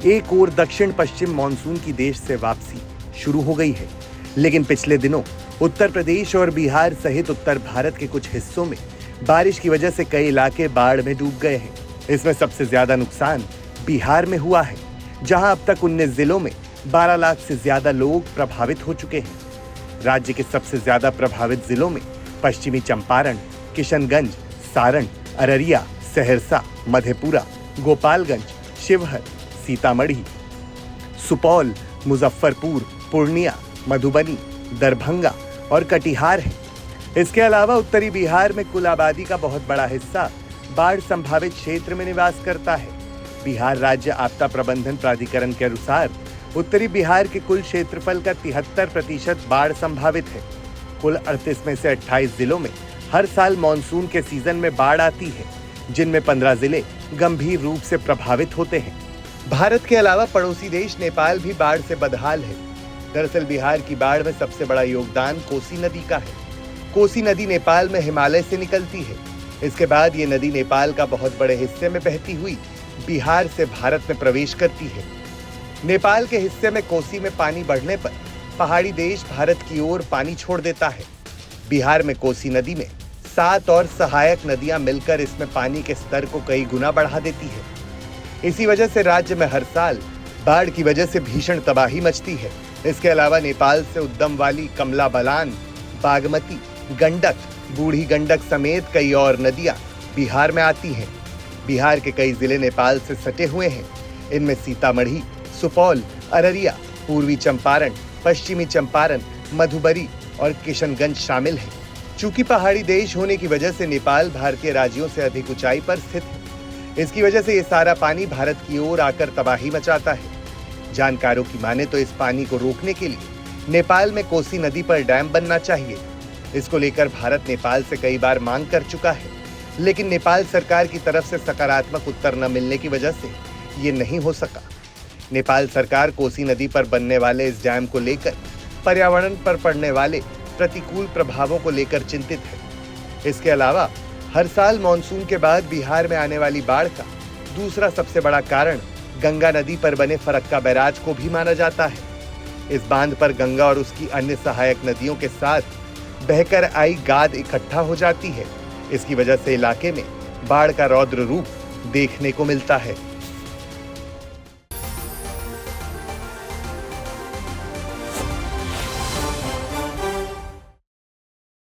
एक ओर दक्षिण पश्चिम मानसून की देश से वापसी शुरू हो गई है, लेकिन पिछले दिनों उत्तर प्रदेश और बिहार सहित उत्तर भारत के कुछ हिस्सों में बारिश की वजह से कई इलाके बाढ़ में डूब गए हैं। इसमें सबसे ज्यादा नुकसान बिहार में हुआ है, जहां अब तक 19 जिलों में 12 लाख से ज्यादा लोग प्रभावित हो चुके हैं। राज्य के सबसे ज्यादा प्रभावित जिलों में पश्चिमी चंपारण, किशनगंज, सारण, अररिया, सहरसा, मधेपुरा, गोपालगंज, शिवहर, सीतामढ़ी, सुपौल, मुजफ्फरपुर, पूर्णिया, मधुबनी, दरभंगा और कटिहार है। इसके अलावा उत्तरी बिहार में कुल आबादी का बहुत बड़ा हिस्सा बाढ़ संभावित क्षेत्र में निवास करता है। बिहार राज्य आपदा प्रबंधन प्राधिकरण के अनुसार उत्तरी बिहार के कुल क्षेत्रफल का 73% बाढ़ संभावित है। कुल 38 में से 28 जिलों में हर साल मानसून के सीजन में बाढ़ आती है, जिनमें 15 जिले गंभीर रूप से प्रभावित होते हैं। भारत के अलावा पड़ोसी देश नेपाल भी बाढ़ से बदहाल है। दरअसल बिहार की बाढ़ में सबसे बड़ा योगदान कोसी नदी का है। कोसी नदी नेपाल में हिमालय से निकलती है। इसके बाद ये नदी नेपाल का बहुत बड़े हिस्से में बहती हुई बिहार से भारत में प्रवेश करती है। नेपाल के हिस्से में कोसी में पानी बढ़ने पर पहाड़ी देश भारत की ओर पानी छोड़ देता है। बिहार में कोसी नदी में 7 और सहायक नदियां मिलकर इसमें पानी के स्तर को कई गुना बढ़ा देती है। इसी वजह से राज्य में हर साल बाढ़ की वजह से भीषण तबाही मचती है। इसके अलावा नेपाल से उद्गम वाली कमला बलान, बागमती, गंडक, बूढ़ी गंडक समेत कई और नदियां बिहार में आती हैं। बिहार के कई जिले नेपाल से सटे हुए हैं। इनमें सीतामढ़ी, सुपौल, अररिया, पूर्वी चंपारण, पश्चिमी चंपारण, मधुबनी और किशनगंज शामिल हैं। चूंकि पहाड़ी देश होने की वजह से नेपाल भारतीय राज्यों से अधिक ऊंचाई पर स्थित है। इसकी वजह से ये सारा पानी भारत की ओर आकर तबाही मचाता है। जानकारों की माने तो इस पानी को रोकने के लिए नेपाल में कोसी नदी पर डैम बनना चाहिए। इसको लेकर भारत नेपाल से कई बार मांग कर चुका है, लेकिन नेपाल सरकार की तरफ से सकारात्मक उत्तर न मिलने की वजह से ये नहीं हो सका। नेपाल सरकार कोसी नदी पर बनने वाले इस डैम को लेकर पर्यावरण पर पड़ने वाले प्रतिकूल प्रभावों को लेकर चिंतित है। इसके अलावा हर साल मानसून के बाद बिहार में आने वाली बाढ़ का दूसरा सबसे बड़ा कारण गंगा नदी पर बने फरक्का बैराज को भी माना जाता है। इस बांध पर गंगा और उसकी अन्य सहायक नदियों के साथ बहकर आई गाद इकट्ठा हो जाती है। इसकी वजह से इलाके में बाढ़ का रौद्र रूप देखने को मिलता है।